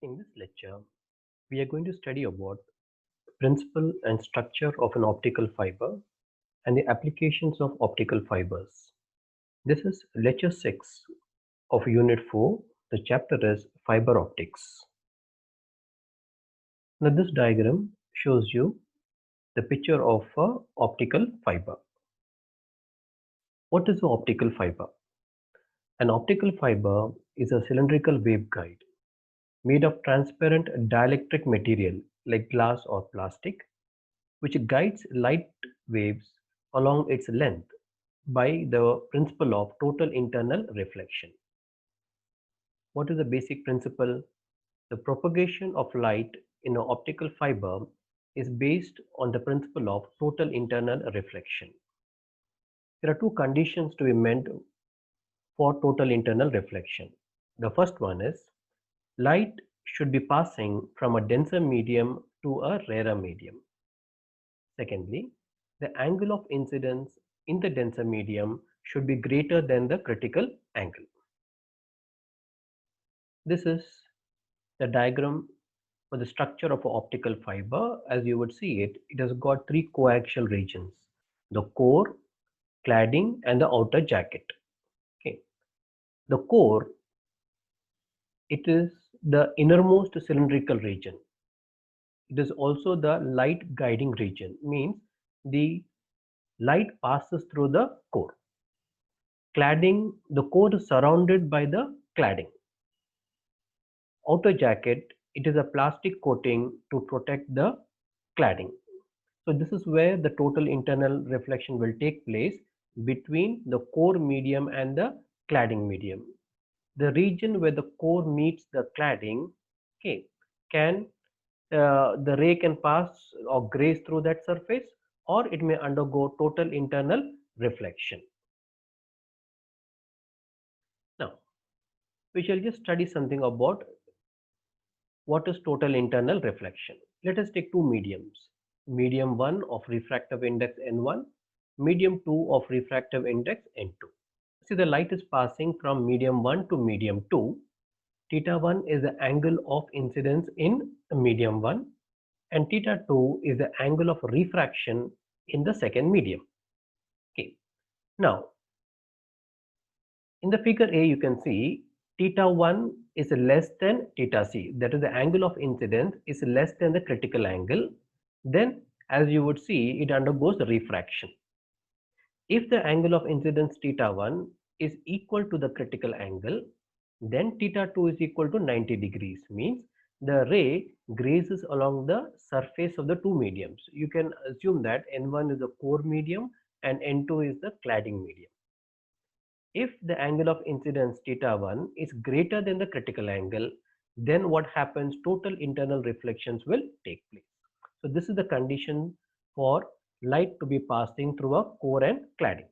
In this lecture, we are going to study about principle and structure of an optical fiber and the applications of optical fibers. This is lecture 6 of unit 4. The chapter is fiber optics. Now this diagram shows you the picture of a optical fiber. What is an optical fiber? An optical fiber is a cylindrical waveguide made of transparent dielectric material like glass or plastic, which guides light waves along its length by the principle of total internal reflection. What is the basic principle? The propagation of light in an optical fiber is based on the principle of total internal reflection. There are two conditions to be met for total internal reflection. The first one is light should be passing from a denser medium to a rarer medium. Secondly, the angle of incidence in the denser medium should be greater than the critical angle. This is the diagram for the structure of an optical fiber. As you would see it, it has got three coaxial regions: the core, cladding, and the outer jacket. Okay. The core, it is the innermost cylindrical region. It is also the light guiding region, means the light passes through the core. Cladding, the core is surrounded by the cladding. Outer jacket, it is a plastic coating to protect the cladding. So this is where the total internal reflection will take place between the core medium and the cladding medium. The region where the core meets the cladding, okay, can the ray can pass or graze through that surface, or it may undergo total internal reflection. Now, we shall just study something about what is total internal reflection. Let us take two mediums. Medium 1 of refractive index N1, medium 2 of refractive index N2. See, the light is passing from medium 1 to medium 2. Theta 1 is the angle of incidence in medium 1, and theta 2 is the angle of refraction in the second medium. Okay. Now, in the figure A, you can see theta 1 is less than theta c. That is, the angle of incidence is less than the critical angle. Then, as you would see, it undergoes refraction. If the angle of incidence theta 1 is equal to the critical angle, then theta 2 is equal to 90 degrees, means the ray grazes along the surface of the two mediums. You can assume that N1 is the core medium and N2 is the cladding medium. If the angle of incidence theta 1 is greater than the critical angle, then what happens? Total internal reflections will take place. So this is the condition for light to be passing through a core and cladding.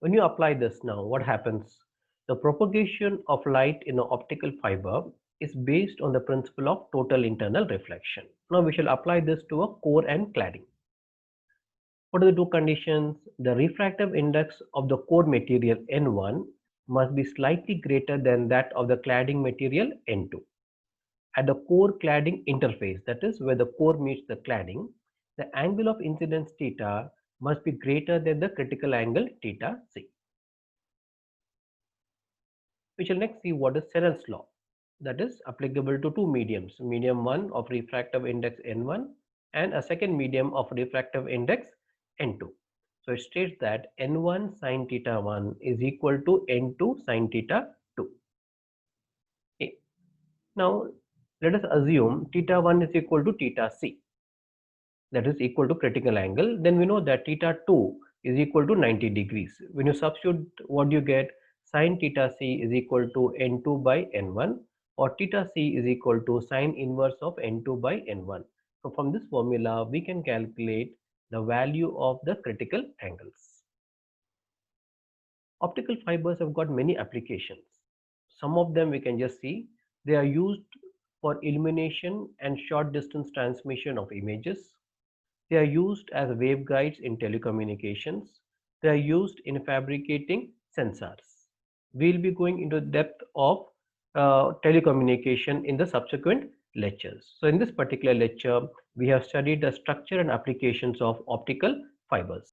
When you apply this now, what happens? The propagation of light in an optical fiber is based on the principle of total internal reflection. Now we shall apply this to a core and cladding. What are the two conditions? The refractive index of the core material N1 must be slightly greater than that of the cladding material N2. At the core cladding interface, that is where the core meets the cladding, the angle of incidence theta must be greater than the critical angle theta c. We shall next see what is Snell's law, that is applicable to two mediums, medium 1 of refractive index N1 and a second medium of refractive index N2. So it states that N1 sin theta 1 is equal to N2 sin theta 2. Okay. Now let us assume theta 1 is equal to theta c, that is equal to critical angle. Then we know that theta 2 is equal to 90 degrees. When you substitute, what do you get? Sin theta c is equal to N2 by N1, or theta c is equal to sine inverse of N2 by N1. So from this formula, we can calculate the value of the critical angles. Optical fibers have got many applications. Some of them we can just see. They are used for illumination and short distance transmission of images. They are used as waveguides in telecommunications. They are used in fabricating sensors. We'll be going into depth of telecommunication in the subsequent lectures. So in this particular lecture, we have studied the structure and applications of optical fibers.